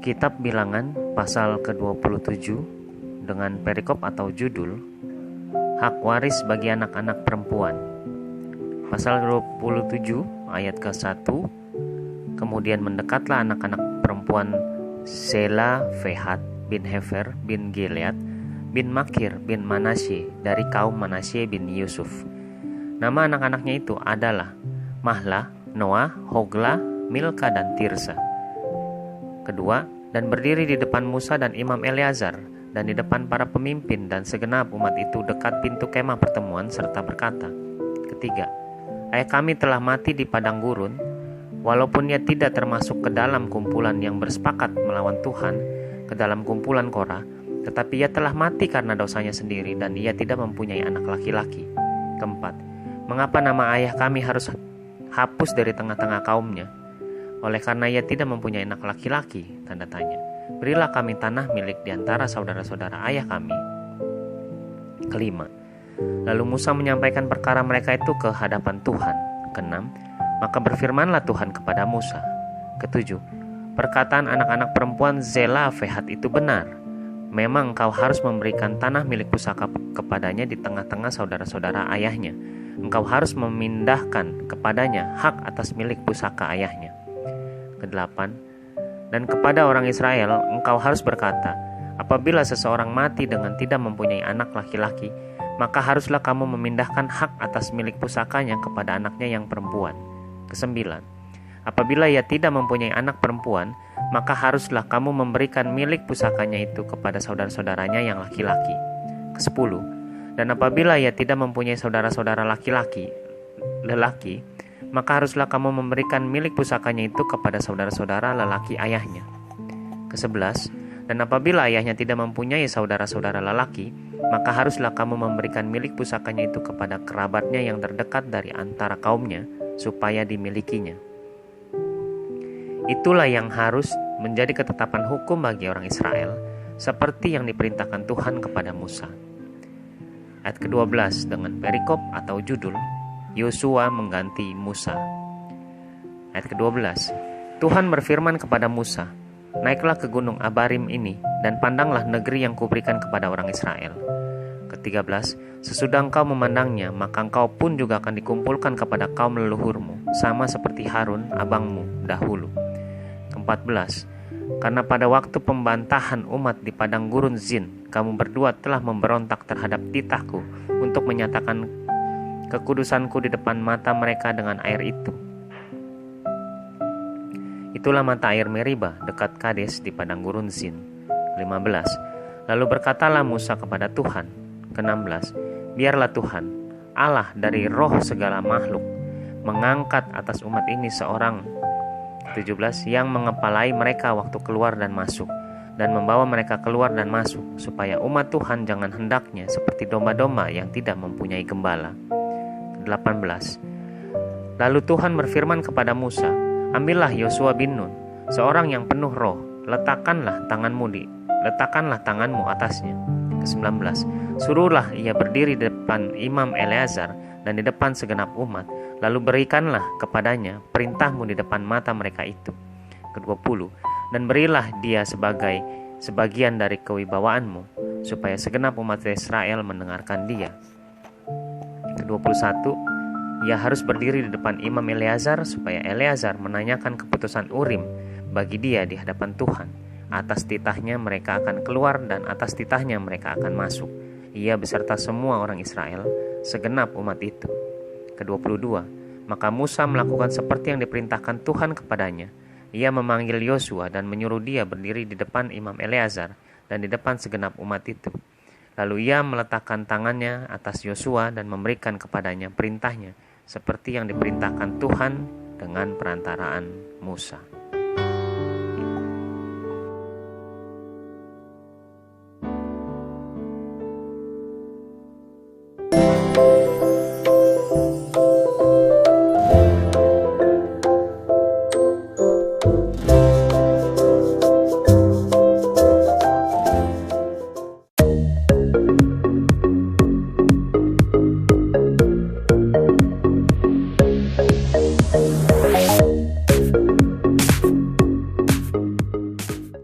Kitab Bilangan pasal ke-27 dengan perikop atau judul Hak waris bagi anak-anak perempuan. Pasal 27 ayat ke-1, kemudian mendekatlah anak-anak perempuan Sela Fehat bin Hefer bin Gilead bin Makir bin Manasye dari kaum Manasye bin Yusuf. Nama anak-anaknya itu adalah Mahlah, Noah, Hogla, Milka dan Tirsa. Kedua, dan berdiri di depan Musa dan Imam Eleazar dan di depan para pemimpin dan segenap umat itu dekat pintu kemah pertemuan serta berkata, ketiga, ayah kami telah mati di padang gurun, walaupun ia tidak termasuk ke dalam kumpulan yang bersepakat melawan Tuhan, ke dalam kumpulan Korah, tetapi ia telah mati karena dosanya sendiri dan ia tidak mempunyai anak laki-laki. Keempat, mengapa nama ayah kami harus hapus dari tengah-tengah kaumnya? Oleh karena ia tidak mempunyai anak laki-laki, tanda tanya. Berilah kami tanah milik di antara saudara-saudara ayah kami. Kelima, lalu Musa menyampaikan perkara mereka itu ke hadapan Tuhan. Keenam, maka berfirmanlah Tuhan kepada Musa. Ketujuh, perkataan anak-anak perempuan Zela Fehat itu benar. Memang engkau harus memberikan tanah milik pusaka kepadanya di tengah-tengah saudara-saudara ayahnya. Engkau harus memindahkan kepadanya hak atas milik pusaka ayahnya. Kedelapan, dan kepada orang Israel engkau harus berkata, apabila seseorang mati dengan tidak mempunyai anak laki-laki, maka haruslah kamu memindahkan hak atas milik pusakanya kepada anaknya yang perempuan. Kesembilan, apabila ia tidak mempunyai anak perempuan, maka haruslah kamu memberikan milik pusakanya itu kepada saudara-saudaranya yang laki-laki. Kesepuluh, dan apabila ia tidak mempunyai saudara-saudara lelaki, maka haruslah kamu memberikan milik pusakanya itu kepada saudara-saudara lelaki ayahnya. Ke-11, dan apabila ayahnya tidak mempunyai saudara-saudara lelaki, maka haruslah kamu memberikan milik pusakanya itu kepada kerabatnya yang terdekat dari antara kaumnya, supaya dimilikinya. Itulah yang harus menjadi ketetapan hukum bagi orang Israel, seperti yang diperintahkan Tuhan kepada Musa. Ayat ke-12 dengan perikop atau judul Yosua mengganti Musa. Ayat ke-12, Tuhan berfirman kepada Musa, naiklah ke gunung Abarim ini dan pandanglah negeri yang kuberikan kepada orang Israel. Ke-13, sesudah engkau memandangnya, maka engkau pun juga akan dikumpulkan kepada kaum leluhurmu, sama seperti Harun abangmu dahulu. Ke-14, karena pada waktu pembantahan umat di padang gurun Zin, kamu berdua telah memberontak terhadap titahku untuk menyatakan kekudusanku di depan mata mereka dengan air itu. Itulah mata air Meriba dekat Kades di padang gurun Zin. 15, lalu berkatalah Musa kepada Tuhan. Ke-16, biarlah Tuhan, Allah dari roh segala makhluk, mengangkat atas umat ini seorang. 17, yang mengepalai mereka waktu keluar dan masuk, dan membawa mereka keluar dan masuk, supaya umat Tuhan jangan hendaknya seperti domba-domba yang tidak mempunyai gembala. 18, lalu Tuhan berfirman kepada Musa, ambillah Yosua bin Nun, seorang yang penuh roh, letakkanlah tanganmu atasnya. Ke-19, suruhlah ia berdiri di depan Imam Eleazar dan di depan segenap umat, lalu berikanlah kepadanya perintahmu di depan mata mereka itu. Ke-20, dan berilah dia sebagai sebagian dari kewibawaanmu, supaya segenap umat Israel mendengarkan dia. Ke-21, ia harus berdiri di depan Imam Eleazar, supaya Eleazar menanyakan keputusan Urim bagi dia di hadapan Tuhan. Atas titahnya mereka akan keluar dan atas titahnya mereka akan masuk, ia beserta semua orang Israel, segenap umat itu. Ke-22, maka Musa melakukan seperti yang diperintahkan Tuhan kepadanya. Ia memanggil Yosua dan menyuruh dia berdiri di depan Imam Eleazar dan di depan segenap umat itu. Lalu ia meletakkan tangannya atas Yosua dan memberikan kepadanya perintahnya, seperti yang diperintahkan Tuhan dengan perantaraan Musa.